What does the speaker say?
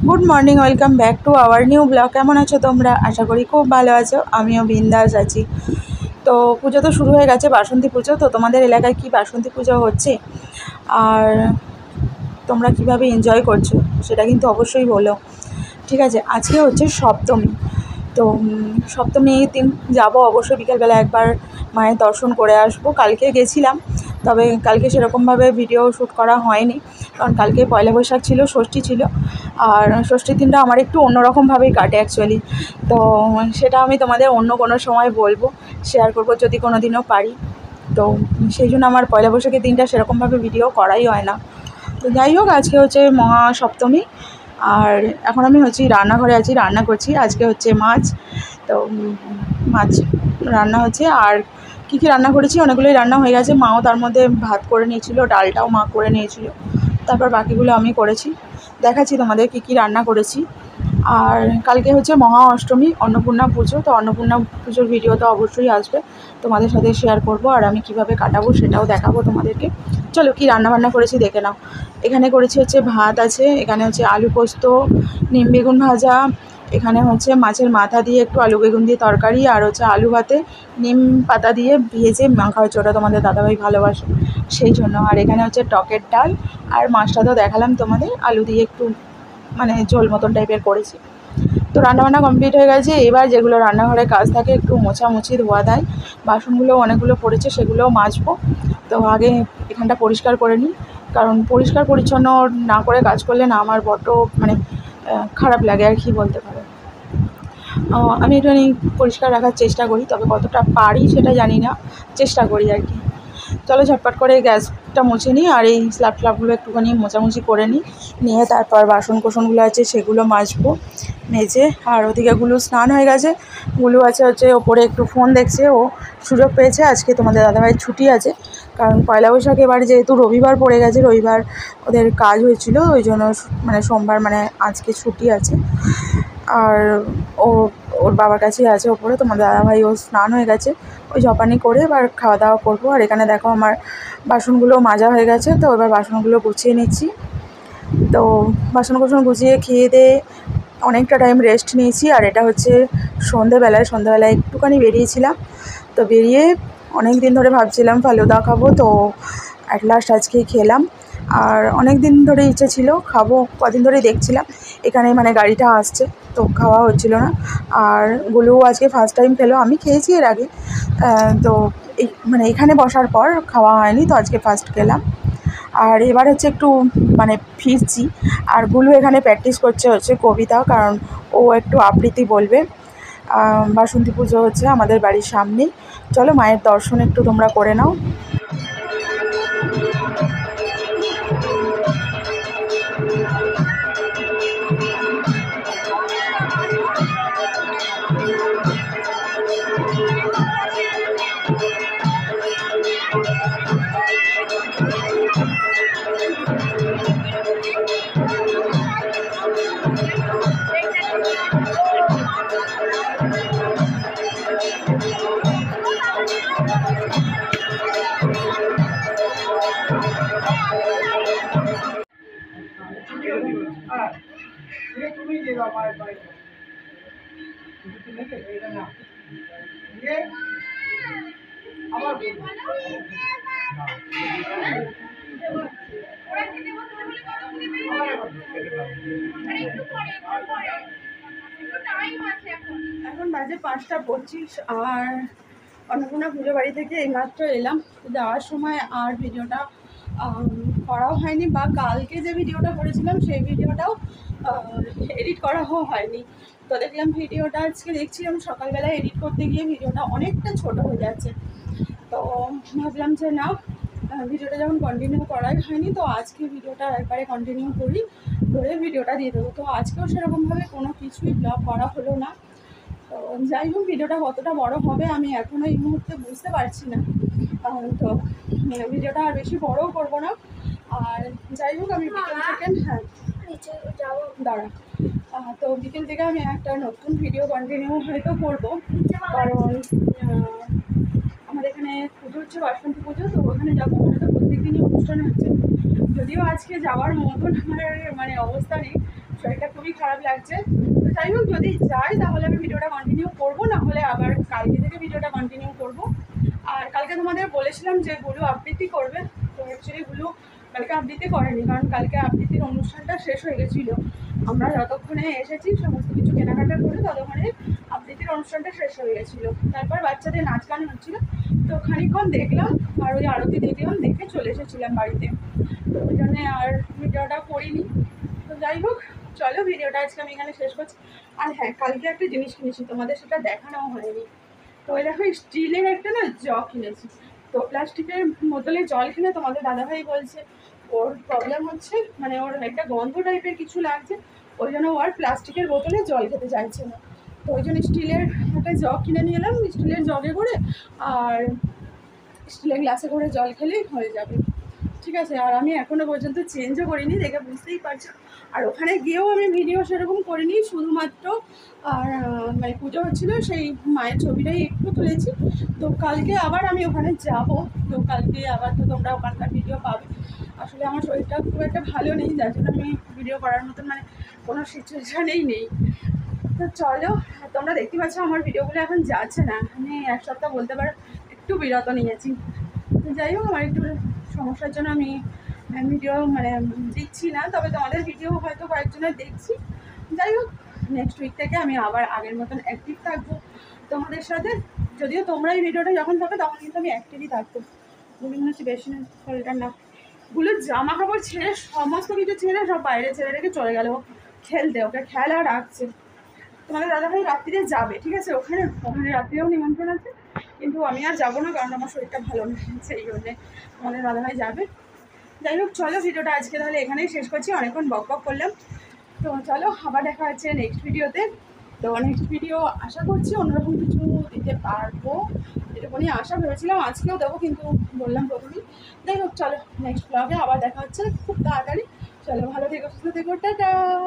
Good morning, welcome back to our new blog. কেমন আছো তোমরা? আশা করি খুব ভালো আছো। আমিও বিন্দাস আছি। তো পুজো তো শুরু হয়ে গেছে, বাসন্তী পুজো। তো তোমাদের এলাকায় কি বাসন্তী পুজো হচ্ছে আর তোমরা কিভাবে এনজয় করছো সেটা কিন্তু অবশ্যই বলো, ঠিক আছে? আজকে হচ্ছে সপ্তমী। তো সপ্তমীর দিন যাবো অবশ্যই, বিকেলবেলা একবার মায়ের দর্শন করে আসবো। কালকে গেছিলাম, তবে কালকে সেরকমভাবে ভিডিও শ্যুট করা হয়নি, কারণ কালকে পয়লা বৈশাখ ছিল, ষষ্ঠী ছিল। আর ষষ্ঠীর দিনটা আমার একটু অন্যরকমভাবেই কাটে অ্যাকচুয়ালি। তো সেটা আমি তোমাদের অন্য কোনো সময় বলবো, শেয়ার করবো যদি কোনো দিনও পারি। তো সেই জন্য আমার পয়লা বৈশাখের দিনটা সেরকমভাবে ভিডিও করাই হয় না। তো যাই হোক, আজকে হচ্ছে মহাসপ্তমী। আর এখন আমি হচ্ছি রান্নাঘরে আছি, রান্না করছি। আজকে হচ্ছে মাছ। তো মাছ রান্না হচ্ছে। আর কী কী রান্না করেছি, অনেকগুলোই রান্না হয়ে গেছে। মাও তার মধ্যে ভাত করে নিয়েছিল, ডালটাও মা করে নিয়েছিল, তারপর বাকিগুলো আমি করেছি। দেখাচ্ছি তোমাদের কী কী রান্না করেছি। আর কালকে হচ্ছে মহা অষ্টমী, অন্নপূর্ণা পুজো। তো অন্নপূর্ণা পুজোর ভিডিও তো অবশ্যই আসবে, তোমাদের সাথে শেয়ার করব। আর আমি কিভাবে কাটাবো সেটাও দেখাবো তোমাদেরকে। চলো কী রান্নাবান্না করেছি দেখে নাও। এখানে করেছি হচ্ছে ভাত আছে, এখানে হচ্ছে আলু পোস্ত, নিম বেগুন ভাজা, এখানে হচ্ছে মাছের মাথা দিয়ে একটু আলু বেগুন দিয়ে তরকারি, আর হচ্ছে আলু ভাতে নিম পাতা দিয়ে ভেজে মাখা হচ্ছে, ওটা তোমাদের দাদাভাই ভালোবাসে সেই জন্য। আর এখানে হচ্ছে টকের ডাল, আর মাছটা তো দেখালাম তোমাদের, আলু দিয়ে একটু মানে ঝোল মতন টাইপের করেছি। তো রান্নাবান্না কমপ্লিট হয়ে গেছে। এবার যেগুলো রান্নাঘরে কাজ থাকে, একটু মোছামুছি ধোয়া দেয়, বাসনগুলো অনেকগুলো পড়েছে, সেগুলোও মাজবো। তো আগে এখানটা পরিষ্কার করে নিই, কারণ পরিষ্কার পরিচ্ছন্ন না করে কাজ করলে না আমার বড্ড মানে খারাপ লাগে আর কি বলতে পারো। আমি একটুখানি পরিষ্কার রাখার চেষ্টা করি, তবে কতটা পারি সেটা জানি না, চেষ্টা করি আর কি। চলো ঝটপট করে গ্যাসটা মুছে নিই, আর এই স্ল্যাব ফ্ল্যাবগুলো একটুখানি মোছামুছি করে নিয়ে তারপর বাসন কোসনগুলো আছে সেগুলো মাজবো, মেজে। আর ওদিকে গুলু স্নান হয়ে গেছে, গুলু আছে হচ্ছে ওপরে একটু ফোন দেখছে। ও সুযোগ পেয়েছে, আজকে তোমাদের দাদাভাইয়ের ছুটি আছে, কারণ পয়লা বৈশাখ এবার যেহেতু রবিবার পড়ে গেছে, রবিবার ওদের কাজ হয়েছিল, ওই জন্য মানে সোমবার মানে আজকে ছুটি আছে। আর ওর বাবার কাছেই আছে ওপরে। তোমাদের দাদাভাই ও স্নান হয়ে গেছে, ওই ঝপানি করে এবার খাওয়া দাওয়া করবো। আর এখানে দেখো আমার বাসনগুলো মাজা হয়ে গেছে, তো এবার বাসনগুলো গুছিয়ে নিচ্ছি। তো বাসন কোসন গুছিয়ে খেয়ে দিয়ে অনেকটা টাইম রেস্ট নিয়েছি। আর এটা হচ্ছে সন্ধেবেলায় একটুখানি বেরিয়েছিলাম। তো বেরিয়ে অনেক দিন ধরে ভাবছিলাম ফালুদা খাবো, তো অ্যাট লাস্ট আজকেই খেলাম। আর অনেক দিন ধরে ইচ্ছে ছিল খাবো, কদিন ধরে দেখছিলাম এখানে মানে গাড়িটা আসছে, তো খাওয়া হচ্ছিল না। আর গুলুও আজকে ফার্স্ট টাইম খেলো, আমি খেয়েছি এর আগে, তো এই মানে এখানে বসার পর খাওয়া হয়নি, তো আজকে ফার্স্ট খেলাম। আর এবার হচ্ছে একটু মানে ফিরছি। আর গুলু এখানে প্র্যাকটিস করছে হচ্ছে কবিতা, কারণ ও একটু আবৃত্তি বলবে। বাসন্তী পুজো হচ্ছে আমাদের বাড়ির সামনেই। চলো মায়ের দর্শন একটু তোমরা করে নাও। এখন বাজে 5:25। আর অন্নপূর্ণা পুজো বাড়ি থেকে এইমাত্র এলাম। যাওয়ার সময় আর ভিডিওটা করাও হয়নি, বা কালকে যে ভিডিওটা করেছিলাম সেই ভিডিওটাও এডিট করাও হয়নি। তো দেখলাম ভিডিওটা আজকে দেখছিলাম সকালবেলায় এডিট করতে গিয়ে ভিডিওটা অনেকটা ছোট হয়ে যাচ্ছে। তো ভাবলাম যে না, ভিডিওটা যখন কন্টিনিউ করাই হয়নি, তো আজকে ভিডিওটা একবারে কন্টিনিউ করে ভিডিওটা দিয়ে দেবো। তো আজকেও সেরকমভাবে কোনো কিছুই ব্লগ করা হলো না। তো যাই হোক, ভিডিওটা কতটা বড় হবে আমি এখনও এই মুহূর্তে বুঝতে পারছি না। তো ভিডিওটা আর বেশি বড়ও করবো না। আর যাই হোক, আমি বিকেল থেকে দাঁড়া তো বিকেল থেকে আমি একটা নতুন ভিডিও কন্টিনিউ হয়তো করবো, কারণ আমাদের এখানে পুজো হচ্ছে বাসন্তী পুজো। তো ওখানে যাবো, ওখানে তো প্রত্যেক দিনই অনুষ্ঠান হচ্ছে। যদিও আজকে যাওয়ার মতন আমার মানে অবস্থা নেই, শরীরটা খুবই খুবই খারাপ লাগছে। তো যাই হোক, যদি যাই তাহলে আমি ভিডিওটা কন্টিনিউ করবো, না হলে আবার কালকে থেকে ভিডিওটা কন্টিনিউ করব। আর কালকে তোমাদের বলেছিলাম যে গুলো আবৃত্তি করবে, তো অ্যাকচুয়ালি গুলো কালকে আবৃত্তি করেনি, কারণ কালকে আবৃত্তির অনুষ্ঠানটা শেষ হয়ে গেছিলো। আমরা যতক্ষণে এসেছি সমস্ত কিছু কেনাকাটা করে ততক্ষণে আবৃত্তির অনুষ্ঠানটা শেষ হয়ে গেছিলো। তারপর বাচ্চাদের নাচ গান হচ্ছিলো, তো খানিকক্ষণ দেখলাম আর ওই আরতি দেখলাম, দেখে চলে এসেছিলাম বাড়িতে। তো ওই জন্যে আর ভিডিওটা করিনি। তো যাই হোক, চলো ভিডিওটা আজকে আমি এখানে শেষ করছি। আর হ্যাঁ, কালকে একটা জিনিস কিনেছি, তোমাদের সেটা দেখানো হয়নি। তো ওই দেখো, স্টিলের একটা না জগ কিনেছি। তো প্লাস্টিকের বোতলে জল কিনে তোমাদের দাদাভাই বলছে ওর প্রবলেম হচ্ছে, মানে ওর একটা গন্ধ টাইপের কিছু লাগছে, ওই জন্য ও আর প্লাস্টিকের বোতলে জল খেতে চাইছে না। তো ওই জন্য স্টিলের একটা জগ কিনে নিয়ে এলাম, স্টিলের জগে করে আর স্টিলের গ্লাসে করে জল খেলেই হয়ে যাবে। ঠিক আছে, আর আমি এখনও পর্যন্ত চেঞ্জও করিনি, দেখে বুঝতেই পারছো। আর ওখানে গিয়েও আমি ভিডিও সেরকম করিনি, শুধুমাত্র আর মানে পুজো হচ্ছিলো সেই মায়ের ছবিটাই একটু তুলেছি। তো কালকে আবার আমি ওখানে যাব, তো কালকে আবার তো তোমরা ওখানকার ভিডিও পাবে। আসলে আমার শরীরটা খুব একটা ভালো নেই, যার জন্য আমি ভিডিও করার মতন মানে কোনো সিচুয়েশানেই নেই। তো চলো, তোমরা দেখতে পাচ্ছ আমার ভিডিওগুলো এখন যাচ্ছে না, আমি এক সপ্তাহ বলতে পারো একটু বিরত নিয়েছি। তো যাই হোক, আমার একটু সমস্যার জন্য আমি ভিডিও মানে দিচ্ছি না, তবে তোমাদের ভিডিও হয়তো কয়েকজনের দেখছি। যাই হোক, নেক্সট উইক থেকে আমি আবার আগের মতন অ্যাক্টিভ থাকবো তোমাদের সাথে। যদিও তোমরা এই ভিডিওটা যখন পাবে তখন কিন্তু আমি অ্যাক্টিভই থাকবো। বলি মনে হচ্ছে বেশি না ফলটা না, গুলো জামা কাপড় ছেড়ে সমস্ত কিছু ছেড়ে সব বাইরে ছেড়ে রেখে চলে গেল খেলতে, ওকে খেলা রাখছে। তোমাদের দাদাভাই রাত্রিরে যাবে, ঠিক আছে, ওখানে ওখানে রাত্রিরেও নিমন্ত্রণ আছে, কিন্তু আমি আর যাবো না, কারণ আমার শরীরটা ভালো না, সেই জন্যে তোমাদের দাদাভাই যাবে। যাই হোক, চলো ভিডিওটা আজকে তাহলে এখানেই শেষ করছি, অনেকক্ষণ বক বক করলাম। তো চলো, আবার দেখা হচ্ছে নেক্সট ভিডিওতে। তো নেক্সট ভিডিও আশা করছি অন্যরকম কিছু দিতে পারবো, এটুকুনি আশা ভেবেছিলাম আজকেও দেবো, কিন্তু বললাম প্রথমেই। যাই হোক, চলো নেক্সট ব্লগে আবার দেখা হচ্ছে খুব তাড়াতাড়ি। চলো, ভালো থেকো, সুস্থ থেকো, টাটা।